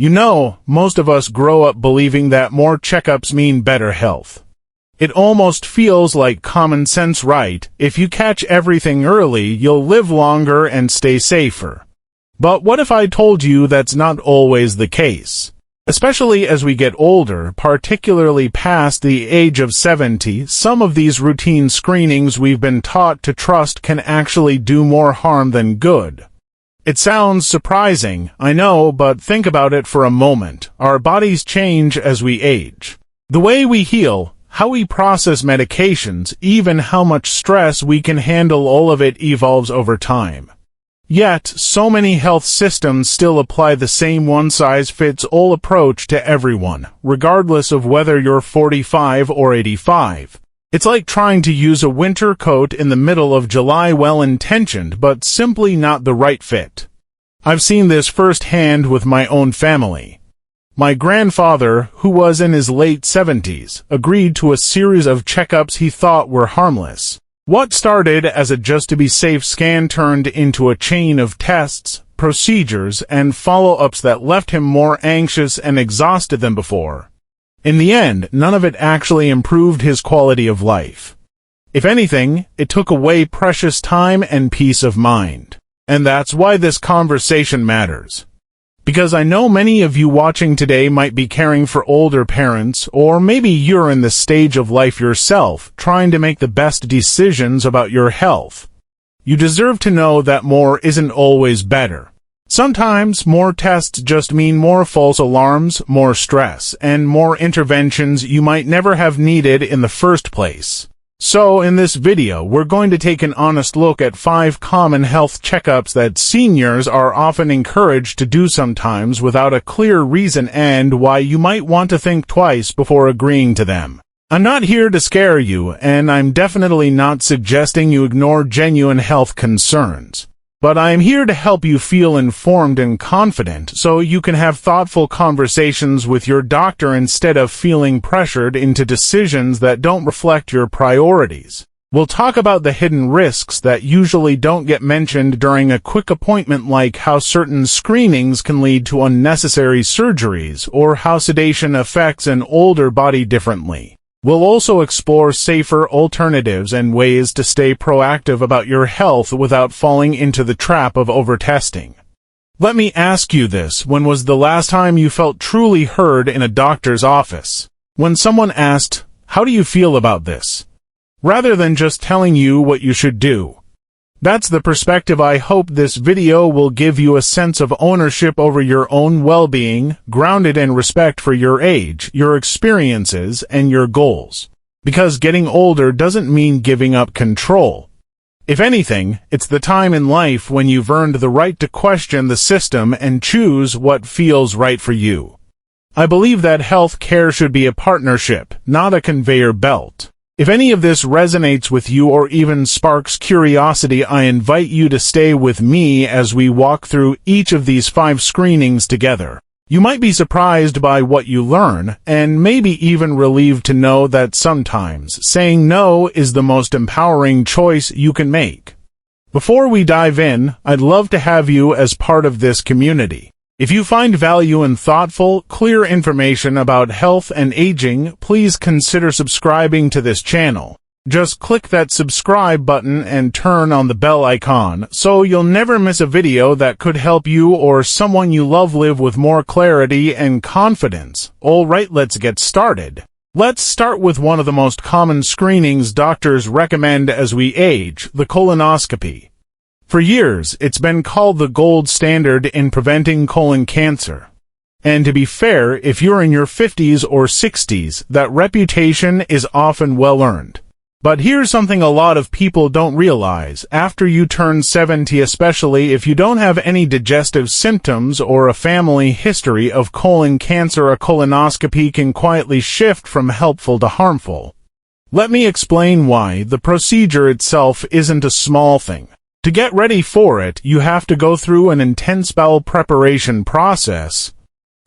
You know, most of us grow up believing that more checkups mean better health. It almost feels like common sense, right? If you catch everything early, you'll live longer and stay safer. But what if I told you that's not always the case? Especially as we get older, particularly past the age of 70, some of these routine screenings we've been taught to trust can actually do more harm than good. It sounds surprising, I know, but think about it for a moment. Our bodies change as we age. The way we heal, how we process medications, even how much stress we can handle, all of it evolves over time. Yet, so many health systems still apply the same one-size-fits-all approach to everyone, regardless of whether you're 45 or 85. It's like trying to use a winter coat in the middle of July, well-intentioned, but simply not the right fit. I've seen this firsthand with my own family. My grandfather, who was in his late 70s, agreed to a series of checkups he thought were harmless. What started as a just-to-be-safe scan turned into a chain of tests, procedures, and follow-ups that left him more anxious and exhausted than before. In the end, none of it actually improved his quality of life. If anything, it took away precious time and peace of mind. And that's why this conversation matters. Because I know many of you watching today might be caring for older parents, or maybe you're in the stage of life yourself, trying to make the best decisions about your health. You deserve to know that more isn't always better. Sometimes more tests just mean more false alarms, more stress, and more interventions you might never have needed in the first place. So in this video, we're going to take an honest look at 5 common health checkups that seniors are often encouraged to do sometimes without a clear reason, and why you might want to think twice before agreeing to them. I'm not here to scare you, and I'm definitely not suggesting you ignore genuine health concerns. But I am here to help you feel informed and confident so you can have thoughtful conversations with your doctor instead of feeling pressured into decisions that don't reflect your priorities. We'll talk about the hidden risks that usually don't get mentioned during a quick appointment, like how certain screenings can lead to unnecessary surgeries or how sedation affects an older body differently. We'll also explore safer alternatives and ways to stay proactive about your health without falling into the trap of overtesting. Let me ask you this: when was the last time you felt truly heard in a doctor's office? When someone asked, "How do you feel about this?" rather than just telling you what you should do. That's the perspective I hope this video will give you: a sense of ownership over your own well-being, grounded in respect for your age, your experiences, and your goals. Because getting older doesn't mean giving up control. If anything, it's the time in life when you've earned the right to question the system and choose what feels right for you. I believe that health care should be a partnership, not a conveyor belt. If any of this resonates with you or even sparks curiosity, I invite you to stay with me as we walk through each of these 5 screenings together. You might be surprised by what you learn, and maybe even relieved to know that sometimes saying no is the most empowering choice you can make. Before we dive in, I'd love to have you as part of this community. If you find value in thoughtful, clear information about health and aging, please consider subscribing to this channel. Just click that subscribe button and turn on the bell icon so you'll never miss a video that could help you or someone you love live with more clarity and confidence. Alright, let's get started. Let's start with one of the most common screenings doctors recommend as we age: the colonoscopy. For years, it's been called the gold standard in preventing colon cancer. And to be fair, if you're in your 50s or 60s, that reputation is often well-earned. But here's something a lot of people don't realize: after you turn 70, especially if you don't have any digestive symptoms or a family history of colon cancer, a colonoscopy can quietly shift from helpful to harmful. Let me explain why. The procedure itself isn't a small thing. To get ready for it, you have to go through an intense bowel preparation process.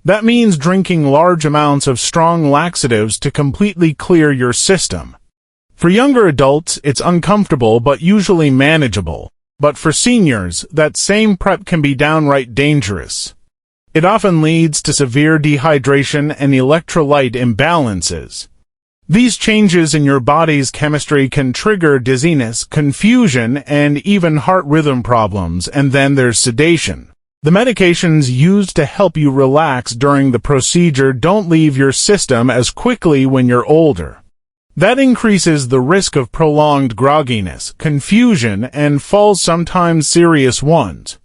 That means drinking large amounts of strong laxatives to completely clear your system. For younger adults, it's uncomfortable but usually manageable. But for seniors, that same prep can be downright dangerous. It often leads to severe dehydration and electrolyte imbalances. These changes in your body's chemistry can trigger dizziness, confusion, and even heart rhythm problems, and then there's sedation. The medications used to help you relax during the procedure don't leave your system as quickly when you're older. That increases the risk of prolonged grogginess, confusion, and falls, sometimes serious ones.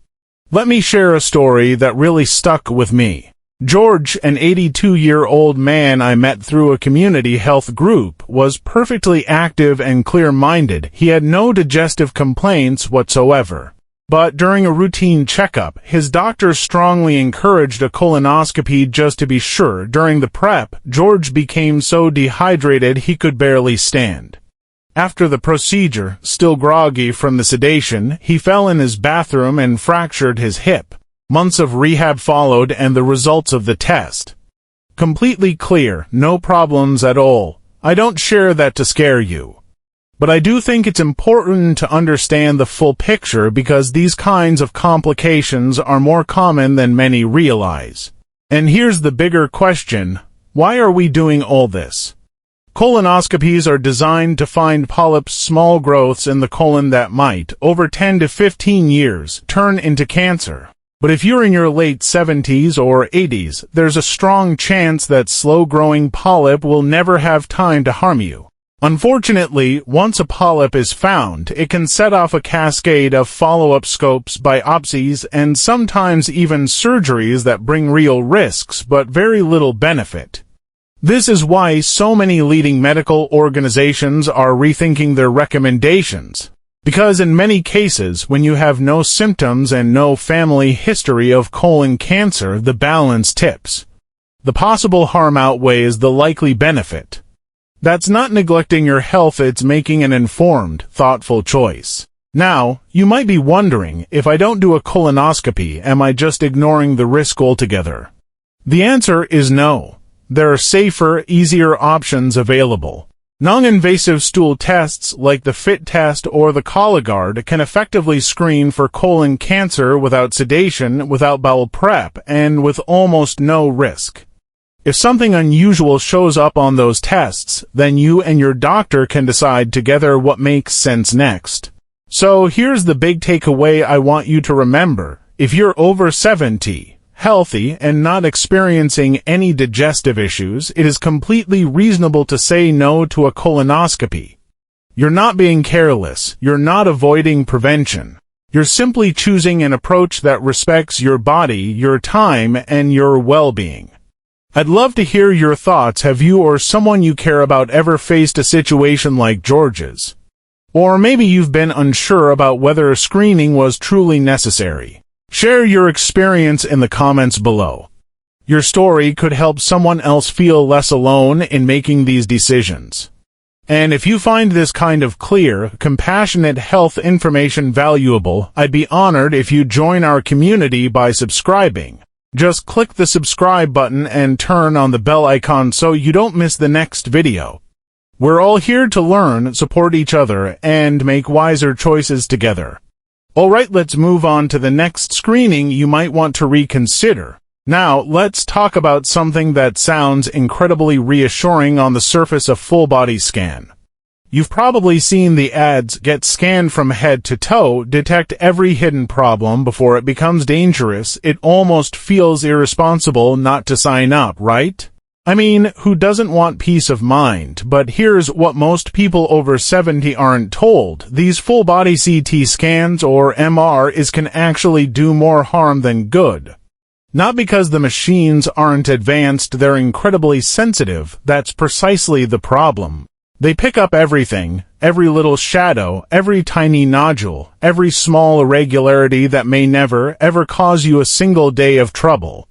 Let me share a story that really stuck with me. George, an 82-year-old man I met through a community health group, was perfectly active and clear-minded. He had no digestive complaints whatsoever. But during a routine checkup, his doctor strongly encouraged a colonoscopy just to be sure. During the prep, George became so dehydrated he could barely stand. After the procedure, still groggy from the sedation, he fell in his bathroom and fractured his hip. Months of rehab followed, and the results of the test: completely clear, no problems at all. I don't share that to scare you. But I do think it's important to understand the full picture, because these kinds of complications are more common than many realize. And here's the bigger question: why are we doing all this? Colonoscopies are designed to find polyps, small growths in the colon that might, over 10 to 15 years, turn into cancer. But if you're in your late 70s or 80s, there's a strong chance that slow-growing polyp will never have time to harm you. Unfortunately, once a polyp is found, it can set off a cascade of follow-up scopes, biopsies, and sometimes even surgeries that bring real risks but very little benefit. This is why so many leading medical organizations are rethinking their recommendations. Because in many cases, when you have no symptoms and no family history of colon cancer, the balance tips. The possible harm outweighs the likely benefit. That's not neglecting your health, it's making an informed, thoughtful choice. Now, you might be wondering, if I don't do a colonoscopy, am I just ignoring the risk altogether? The answer is no. There are safer, easier options available. Non-invasive stool tests like the FIT test or the Cologuard can effectively screen for colon cancer without sedation, without bowel prep, and with almost no risk. If something unusual shows up on those tests, then you and your doctor can decide together what makes sense next. So here's the big takeaway I want you to remember. If you're over 70, healthy, and not experiencing any digestive issues, it is completely reasonable to say no to a colonoscopy. You're not being careless. You're not avoiding prevention. You're simply choosing an approach that respects your body, your time, and your well-being. I'd love to hear your thoughts. Have you or someone you care about ever faced a situation like George's? Or maybe you've been unsure about whether a screening was truly necessary. Share your experience in the comments below. Your story could help someone else feel less alone in making these decisions. And if you find this kind of clear, compassionate health information valuable, I'd be honored if you join our community by subscribing. Just click the subscribe button and turn on the bell icon so you don't miss the next video. We're all here to learn, support each other, and make wiser choices together. Alright, let's move on to the next screening you might want to reconsider. Now, let's talk about something that sounds incredibly reassuring on the surface: a full-body scan. You've probably seen the ads: get scanned from head to toe, detect every hidden problem before it becomes dangerous. It almost feels irresponsible not to sign up, right? I mean, who doesn't want peace of mind? But here's what most people over 70 aren't told. These full-body CT scans, or MRIs, can actually do more harm than good. Not because the machines aren't advanced, they're incredibly sensitive. That's precisely the problem. They pick up everything, every little shadow, every tiny nodule, every small irregularity that may never, ever cause you a single day of trouble.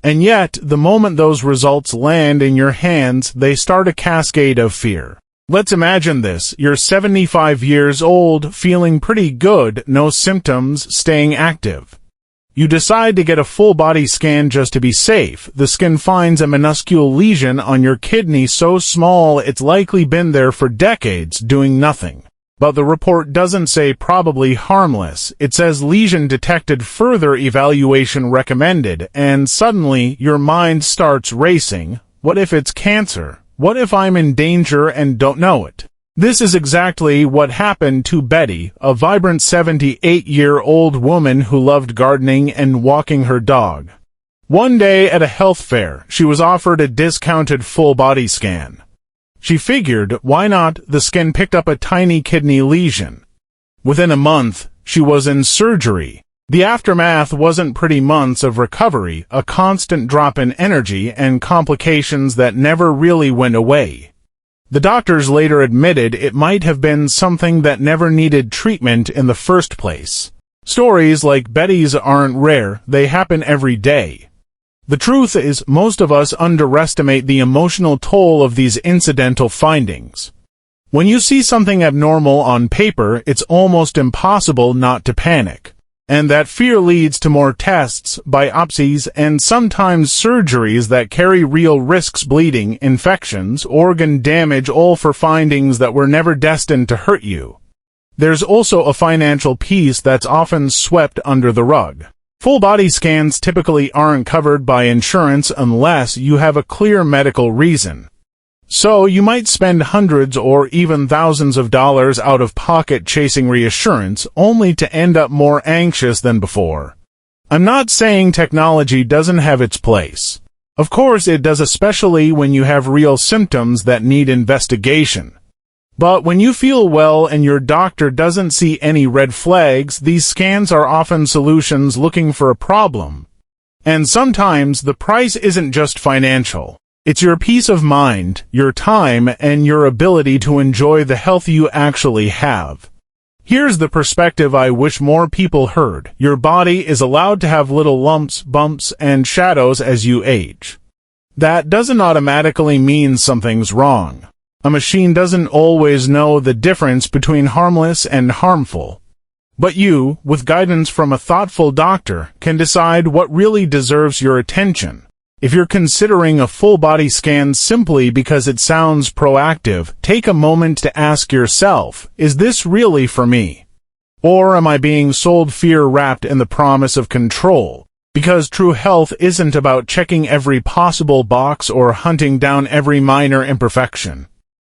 And yet, the moment those results land in your hands, they start a cascade of fear. Let's imagine this: you're 75 years old, feeling pretty good, no symptoms, staying active. You decide to get a full-body scan just to be safe. The skin finds a minuscule lesion on your kidney so small it's likely been there for decades, doing nothing. But the report doesn't say probably harmless. It says lesion detected, further evaluation recommended, and suddenly your mind starts racing. What if it's cancer? What if I'm in danger and don't know it? This is exactly what happened to Betty, a vibrant 78-year-old woman who loved gardening and walking her dog. One day at a health fair, she was offered a discounted full-body scan. She figured, why not? The scan picked up a tiny kidney lesion. Within a month, she was in surgery. The aftermath wasn't pretty months of recovery, a constant drop in energy, and complications that never really went away. The doctors later admitted it might have been something that never needed treatment in the first place. Stories like Betty's aren't rare, they happen every day. The truth is, most of us underestimate the emotional toll of these incidental findings. When you see something abnormal on paper, it's almost impossible not to panic. And that fear leads to more tests, biopsies, and sometimes surgeries that carry real risks: bleeding, infections, organ damage, all for findings that were never destined to hurt you. There's also a financial piece that's often swept under the rug. Full-body scans typically aren't covered by insurance unless you have a clear medical reason. So you might spend hundreds or even thousands of dollars out of pocket chasing reassurance, only to end up more anxious than before. I'm not saying technology doesn't have its place. Of course it does, especially when you have real symptoms that need investigation. But when you feel well and your doctor doesn't see any red flags, these scans are often solutions looking for a problem. And sometimes the price isn't just financial. It's your peace of mind, your time, and your ability to enjoy the health you actually have. Here's the perspective I wish more people heard. Your body is allowed to have little lumps, bumps, and shadows as you age. That doesn't automatically mean something's wrong. A machine doesn't always know the difference between harmless and harmful. But you, with guidance from a thoughtful doctor, can decide what really deserves your attention. If you're considering a full-body scan simply because it sounds proactive, take a moment to ask yourself, is this really for me? Or am I being sold fear wrapped in the promise of control? Because true health isn't about checking every possible box or hunting down every minor imperfection.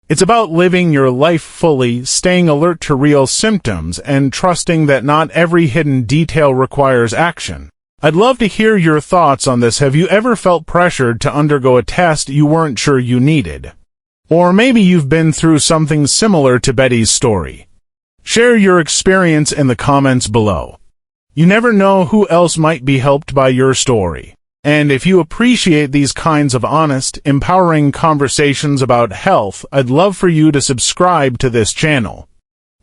It's about living your life fully, staying alert to real symptoms, and trusting that not every hidden detail requires action. I'd love to hear your thoughts on this. Have you ever felt pressured to undergo a test you weren't sure you needed? Or maybe you've been through something similar to Betty's story. Share your experience in the comments below. You never know who else might be helped by your story. And if you appreciate these kinds of honest, empowering conversations about health, I'd love for you to subscribe to this channel.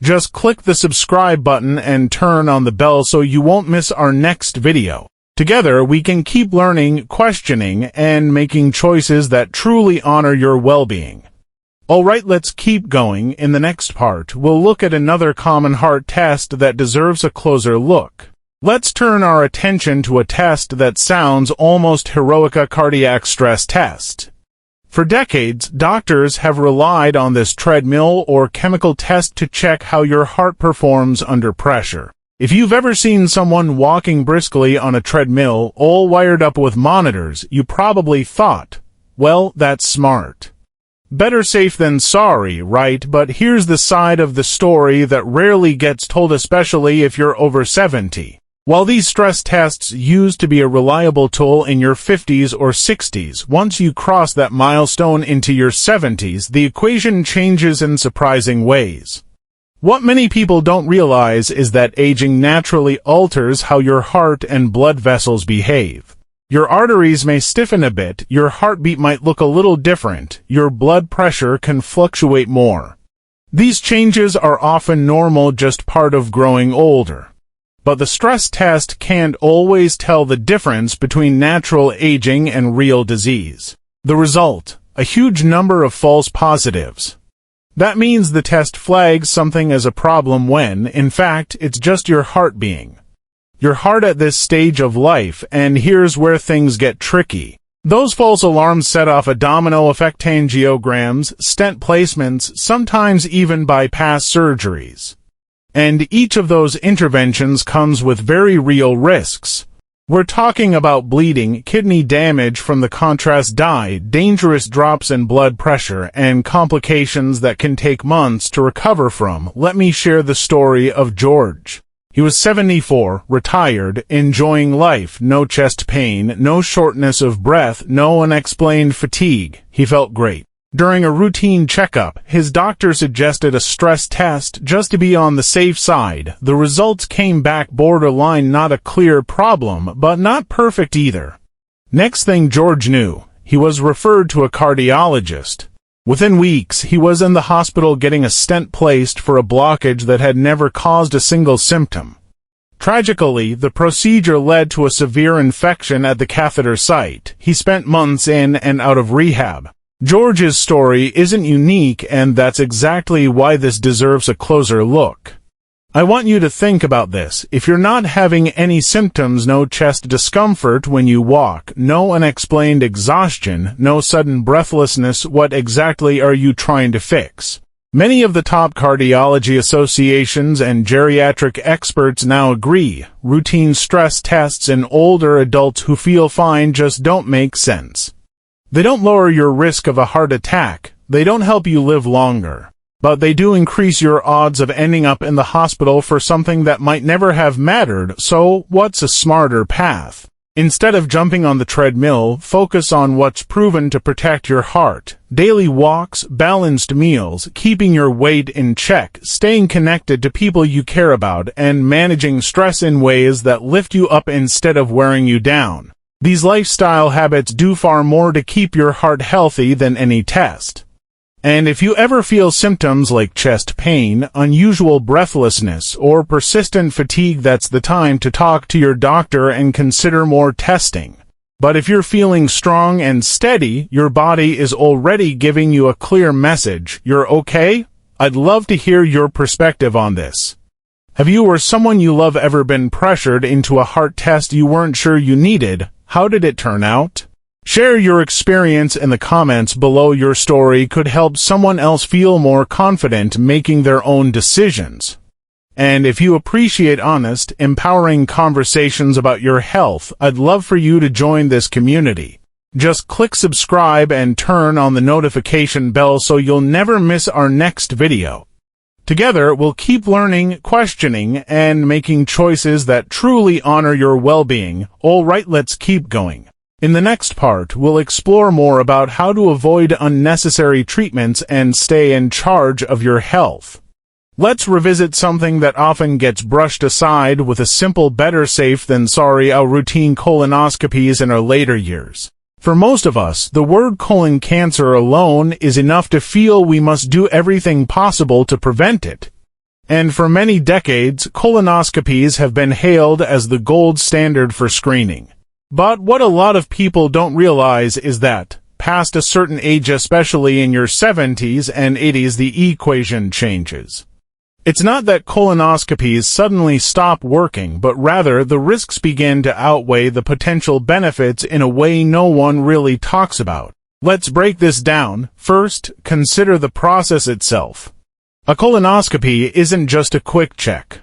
Just click the subscribe button and turn on the bell so you won't miss our next video. Together, we can keep learning, questioning, and making choices that truly honor your well-being. Alright, let's keep going. In the next part, we'll look at another common heart test that deserves a closer look. Let's turn our attention to a test that sounds almost heroic: a cardiac stress test. For decades, doctors have relied on this treadmill or chemical test to check how your heart performs under pressure. If you've ever seen someone walking briskly on a treadmill, all wired up with monitors, you probably thought, well, that's smart. Better safe than sorry, right? But here's the side of the story that rarely gets told, especially if you're over 70. While these stress tests used to be a reliable tool in your 50s or 60s, once you cross that milestone into your 70s, the equation changes in surprising ways. What many people don't realize is that aging naturally alters how your heart and blood vessels behave. Your arteries may stiffen a bit, your heartbeat might look a little different, your blood pressure can fluctuate more. These changes are often normal, just part of growing older. But the stress test can't always tell the difference between natural aging and real disease. The result: a huge number of false positives. That means the test flags something as a problem when, in fact, it's just your heart being your heart at this stage of life. And here's where things get tricky. Those false alarms set off a domino effect: angiograms, stent placements, sometimes even bypass surgeries. And each of those interventions comes with very real risks. We're talking about bleeding, kidney damage from the contrast dye, dangerous drops in blood pressure, and complications that can take months to recover from. Let me share the story of George. He was 74, retired, enjoying life, no chest pain, no shortness of breath, no unexplained fatigue. He felt great. During a routine checkup, his doctor suggested a stress test just to be on the safe side. The results came back borderline, not a clear problem, but not perfect either. Next thing George knew, he was referred to a cardiologist. Within weeks, he was in the hospital getting a stent placed for a blockage that had never caused a single symptom. Tragically, the procedure led to a severe infection at the catheter site. He spent months in and out of rehab. George's story isn't unique, and that's exactly why this deserves a closer look. I want you to think about this. If you're not having any symptoms, no chest discomfort when you walk, no unexplained exhaustion, no sudden breathlessness, what exactly are you trying to fix? Many of the top cardiology associations and geriatric experts now agree. Routine stress tests in older adults who feel fine just don't make sense. They don't lower your risk of a heart attack, they don't help you live longer, but they do increase your odds of ending up in the hospital for something that might never have mattered. So, what's a smarter path? Instead of jumping on the treadmill, focus on what's proven to protect your heart. Daily walks, balanced meals, keeping your weight in check, staying connected to people you care about, and managing stress in ways that lift you up instead of wearing you down. These lifestyle habits do far more to keep your heart healthy than any test. And if you ever feel symptoms like chest pain, unusual breathlessness, or persistent fatigue, that's the time to talk to your doctor and consider more testing. But if you're feeling strong and steady, your body is already giving you a clear message. You're okay? I'd love to hear your perspective on this. Have you or someone you love ever been pressured into a heart test you weren't sure you needed? How did it turn out? Share your experience in the comments below. Your story could help someone else feel more confident making their own decisions. And if you appreciate honest, empowering conversations about your health, I'd love for you to join this community. Just click subscribe and turn on the notification bell so you'll never miss our next video. Together, we'll keep learning, questioning, and making choices that truly honor your well-being. All right, let's keep going. In the next part, we'll explore more about how to avoid unnecessary treatments and stay in charge of your health. Let's revisit something that often gets brushed aside with a simple better safe than sorry: our routine colonoscopies in our later years. For most of us, the word colon cancer alone is enough to feel we must do everything possible to prevent it. And for many decades, colonoscopies have been hailed as the gold standard for screening. But what a lot of people don't realize is that, past a certain age, especially in your 70s and 80s, the equation changes. It's not that colonoscopies suddenly stop working, but rather the risks begin to outweigh the potential benefits in a way no one really talks about. Let's break this down. First, consider the process itself. A colonoscopy isn't just a quick check.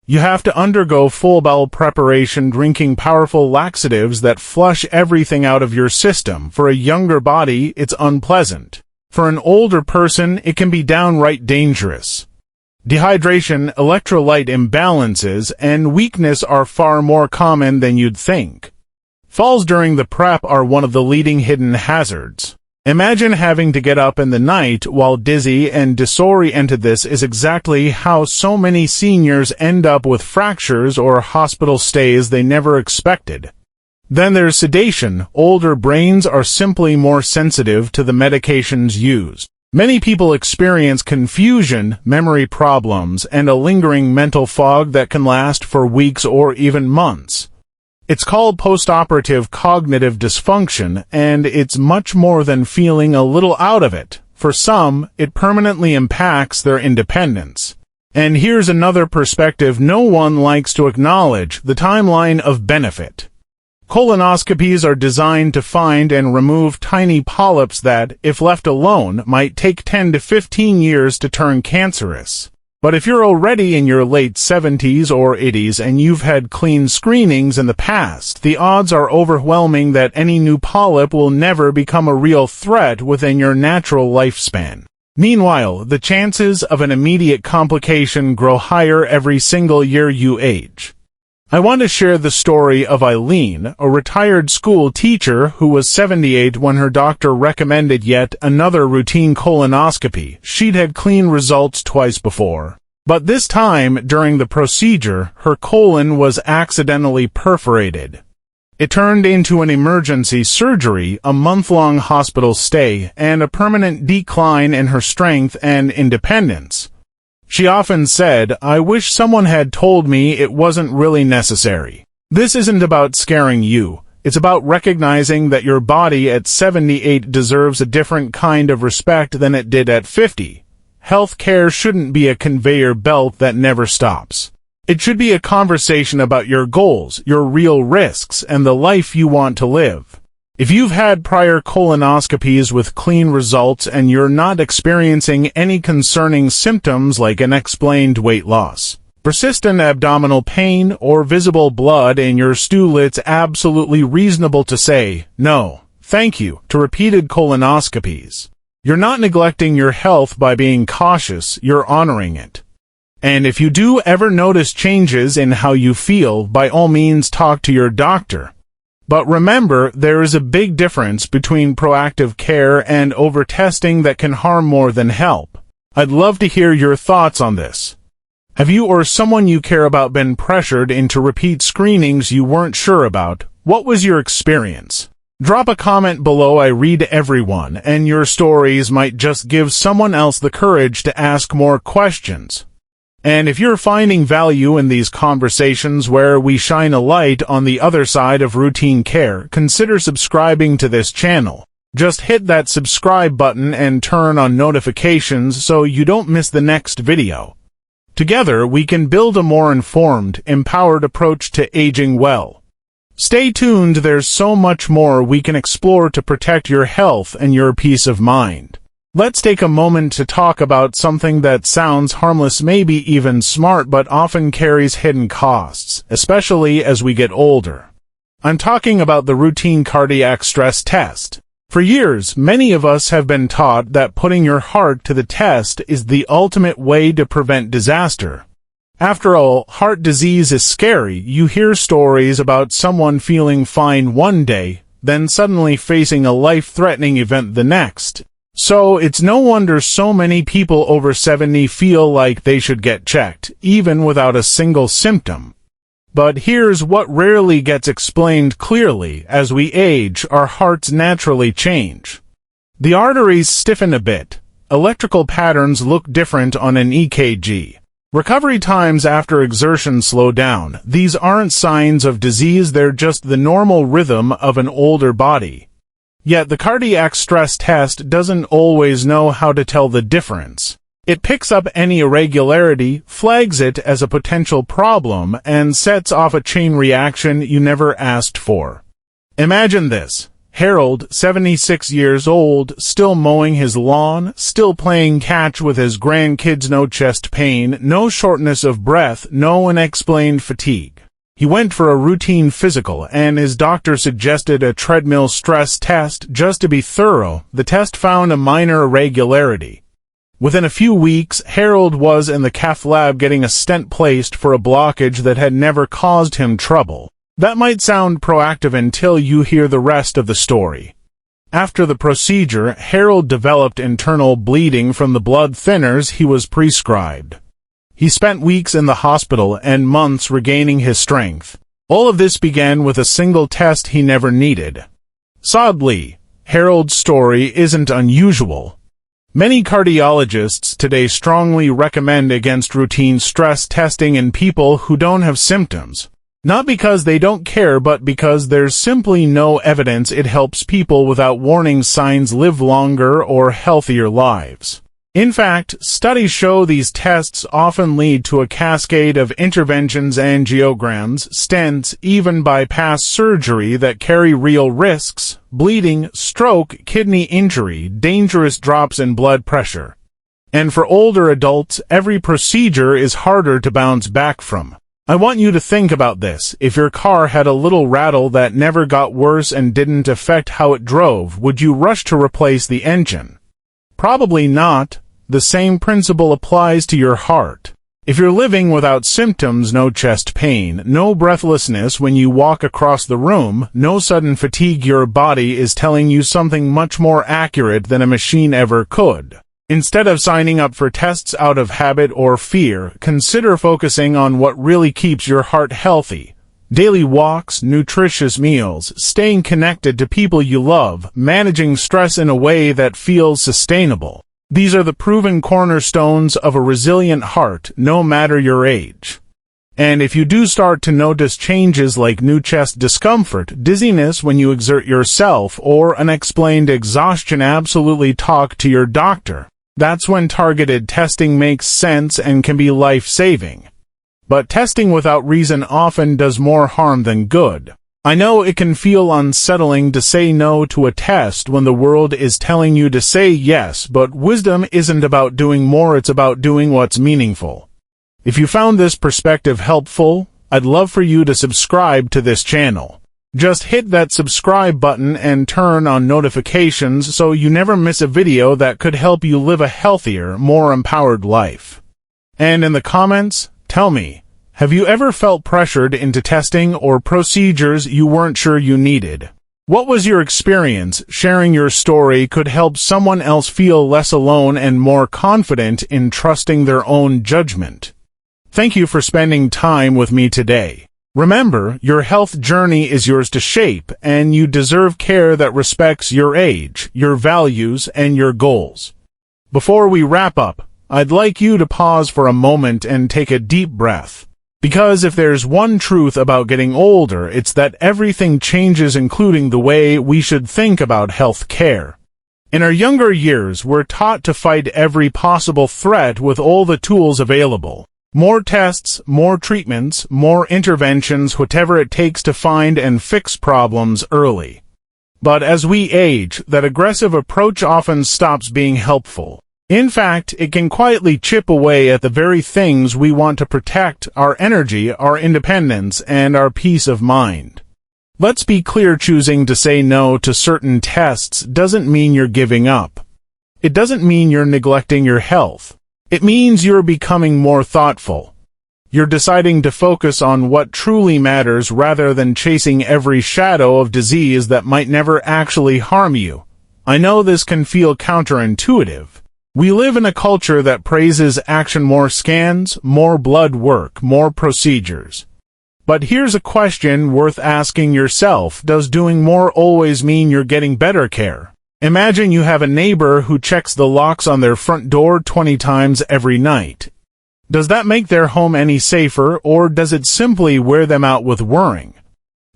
You have to undergo full bowel preparation, drinking powerful laxatives that flush everything out of your system. For a younger body, it's unpleasant. For an older person, it can be downright dangerous. Dehydration, electrolyte imbalances, and weakness are far more common than you'd think. Falls during the prep are one of the leading hidden hazards. Imagine having to get up in the night while dizzy and disoriented. This is exactly how so many seniors end up with fractures or hospital stays they never expected. Then there's sedation. Older brains are simply more sensitive to the medications used. Many people experience confusion, memory problems, and a lingering mental fog that can last for weeks or even months. It's called postoperative cognitive dysfunction, and it's much more than feeling a little out of it. For some, it permanently impacts their independence. And here's another perspective no one likes to acknowledge: the timeline of benefit. Colonoscopies are designed to find and remove tiny polyps that, if left alone, might take 10 to 15 years to turn cancerous. But if you're already in your late 70s or 80s and you've had clean screenings in the past, the odds are overwhelming that any new polyp will never become a real threat within your natural lifespan. Meanwhile, the chances of an immediate complication grow higher every single year you age. I want to share the story of Eileen, a retired school teacher who was 78 when her doctor recommended yet another routine colonoscopy. She'd had clean results twice before. But this time, during the procedure, her colon was accidentally perforated. It turned into an emergency surgery, a month-long hospital stay, and a permanent decline in her strength and independence. She often said, "I wish someone had told me it wasn't really necessary." This isn't about scaring you. It's about recognizing that your body at 78 deserves a different kind of respect than it did at 50. Health care shouldn't be a conveyor belt that never stops. It should be a conversation about your goals, your real risks, and the life you want to live. If you've had prior colonoscopies with clean results and you're not experiencing any concerning symptoms like unexplained weight loss, persistent abdominal pain, or visible blood in your stool, it's absolutely reasonable to say, no, thank you, to repeated colonoscopies. You're not neglecting your health by being cautious, you're honoring it. And if you do ever notice changes in how you feel, by all means talk to your doctor. But remember, there is a big difference between proactive care and over-testing that can harm more than help. I'd love to hear your thoughts on this. Have you or someone you care about been pressured into repeat screenings you weren't sure about? What was your experience? Drop a comment below. I read everyone, and your stories might just give someone else the courage to ask more questions. And if you're finding value in these conversations where we shine a light on the other side of routine care, consider subscribing to this channel. Just hit that subscribe button and turn on notifications so you don't miss the next video. Together, we can build a more informed, empowered approach to aging well. Stay tuned, there's so much more we can explore to protect your health and your peace of mind. Let's take a moment to talk about something that sounds harmless, maybe even smart, but often carries hidden costs, especially as we get older. I'm talking about the routine cardiac stress test. For years, many of us have been taught that putting your heart to the test is the ultimate way to prevent disaster. After all, heart disease is scary. You hear stories about someone feeling fine one day, then suddenly facing a life-threatening event the next. So it's no wonder so many people over 70 feel like they should get checked, even without a single symptom. But here's what rarely gets explained clearly. As we age, our hearts naturally change. The arteries stiffen a bit. Electrical patterns look different on an EKG. Recovery times after exertion slow down. These aren't signs of disease, they're just the normal rhythm of an older body. Yet the cardiac stress test doesn't always know how to tell the difference. It picks up any irregularity, flags it as a potential problem, and sets off a chain reaction you never asked for. Imagine this. Harold, 76 years old, still mowing his lawn, still playing catch with his grandkids, no chest pain, no shortness of breath, no unexplained fatigue. He went for a routine physical, and his doctor suggested a treadmill stress test just to be thorough. The test found a minor irregularity. Within a few weeks, Harold was in the cath lab getting a stent placed for a blockage that had never caused him trouble. That might sound proactive until you hear the rest of the story. After the procedure, Harold developed internal bleeding from the blood thinners he was prescribed. He spent weeks in the hospital and months regaining his strength. All of this began with a single test he never needed. Sadly, Harold's story isn't unusual. Many cardiologists today strongly recommend against routine stress testing in people who don't have symptoms. Not because they don't care, but because there's simply no evidence it helps people without warning signs live longer or healthier lives. In fact, studies show these tests often lead to a cascade of interventions, angiograms, stents, even bypass surgery that carry real risks: bleeding, stroke, kidney injury, dangerous drops in blood pressure. And for older adults, every procedure is harder to bounce back from. I want you to think about this. If your car had a little rattle that never got worse and didn't affect how it drove, would you rush to replace the engine? Probably not. The same principle applies to your heart. If you're living without symptoms, no chest pain, no breathlessness when you walk across the room, no sudden fatigue, your body is telling you something much more accurate than a machine ever could. Instead of signing up for tests out of habit or fear, consider focusing on what really keeps your heart healthy. Daily walks, nutritious meals, staying connected to people you love, managing stress in a way that feels sustainable. These are the proven cornerstones of a resilient heart, no matter your age. And if you do start to notice changes like new chest discomfort, dizziness when you exert yourself, or unexplained exhaustion, absolutely talk to your doctor. That's when targeted testing makes sense and can be life-saving. But testing without reason often does more harm than good. I know it can feel unsettling to say no to a test when the world is telling you to say yes, but wisdom isn't about doing more, it's about doing what's meaningful. If you found this perspective helpful, I'd love for you to subscribe to this channel. Just hit that subscribe button and turn on notifications so you never miss a video that could help you live a healthier, more empowered life. And in the comments, tell me, have you ever felt pressured into testing or procedures you weren't sure you needed? What was your experience? Sharing your story could help someone else feel less alone and more confident in trusting their own judgment. Thank you for spending time with me today. Remember, your health journey is yours to shape, and you deserve care that respects your age, your values, and your goals. Before we wrap up, I'd like you to pause for a moment and take a deep breath. Because if there's one truth about getting older, it's that everything changes, including the way we should think about health care. In our younger years, we're taught to fight every possible threat with all the tools available. More tests, more treatments, more interventions, whatever it takes to find and fix problems early. But as we age, that aggressive approach often stops being helpful. In fact, it can quietly chip away at the very things we want to protect: our energy, our independence, and our peace of mind. Let's be clear, choosing to say no to certain tests doesn't mean you're giving up. It doesn't mean you're neglecting your health. It means you're becoming more thoughtful. You're deciding to focus on what truly matters rather than chasing every shadow of disease that might never actually harm you. I know this can feel counterintuitive. We live in a culture that praises action: more scans, more blood work, more procedures. But here's a question worth asking yourself: does doing more always mean you're getting better care? Imagine you have a neighbor who checks the locks on their front door 20 times every night. Does that make their home any safer, or does it simply wear them out with worrying?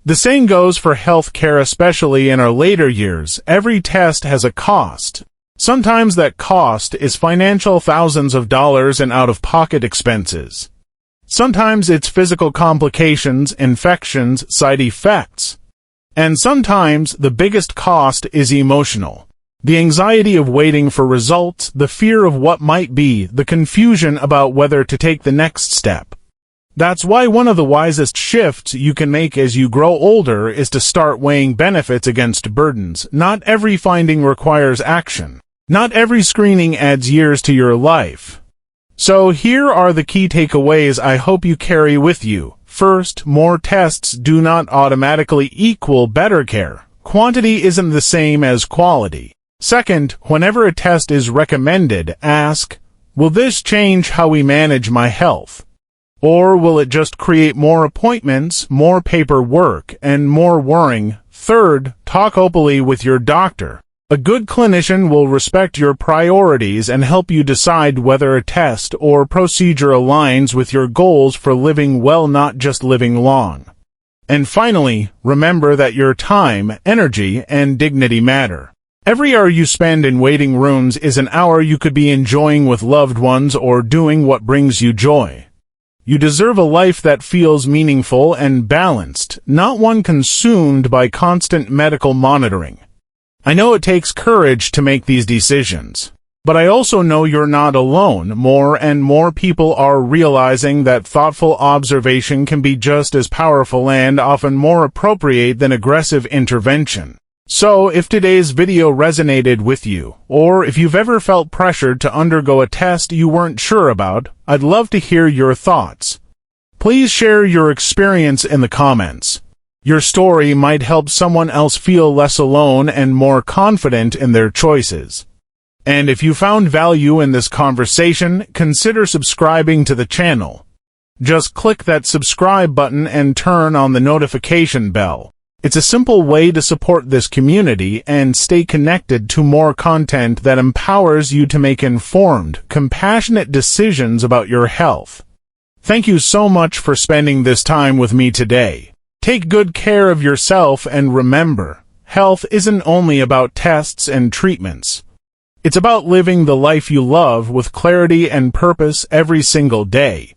The same goes for health care, especially in our later years. Every test has a cost. Sometimes that cost is financial, thousands of dollars in out-of-pocket expenses. Sometimes it's physical complications, infections, side effects. And sometimes the biggest cost is emotional. The anxiety of waiting for results, the fear of what might be, the confusion about whether to take the next step. That's why one of the wisest shifts you can make as you grow older is to start weighing benefits against burdens. Not every finding requires action. Not every screening adds years to your life. So here are the key takeaways I hope you carry with you. First, more tests do not automatically equal better care. Quantity isn't the same as quality. Second, whenever a test is recommended, ask, will this change how we manage my health? Or will it just create more appointments, more paperwork, and more worrying? Third, talk openly with your doctor. A good clinician will respect your priorities and help you decide whether a test or procedure aligns with your goals for living well, not just living long. And finally, remember that your time, energy, and dignity matter. Every hour you spend in waiting rooms is an hour you could be enjoying with loved ones or doing what brings you joy. You deserve a life that feels meaningful and balanced, not one consumed by constant medical monitoring. I know it takes courage to make these decisions, but I also know you're not alone. More and more people are realizing that thoughtful observation can be just as powerful and often more appropriate than aggressive intervention. So, if today's video resonated with you, or if you've ever felt pressured to undergo a test you weren't sure about, I'd love to hear your thoughts. Please share your experience in the comments. Your story might help someone else feel less alone and more confident in their choices. And if you found value in this conversation, consider subscribing to the channel. Just click that subscribe button and turn on the notification bell. It's a simple way to support this community and stay connected to more content that empowers you to make informed, compassionate decisions about your health. Thank you so much for spending this time with me today. Take good care of yourself and remember, health isn't only about tests and treatments. It's about living the life you love with clarity and purpose every single day.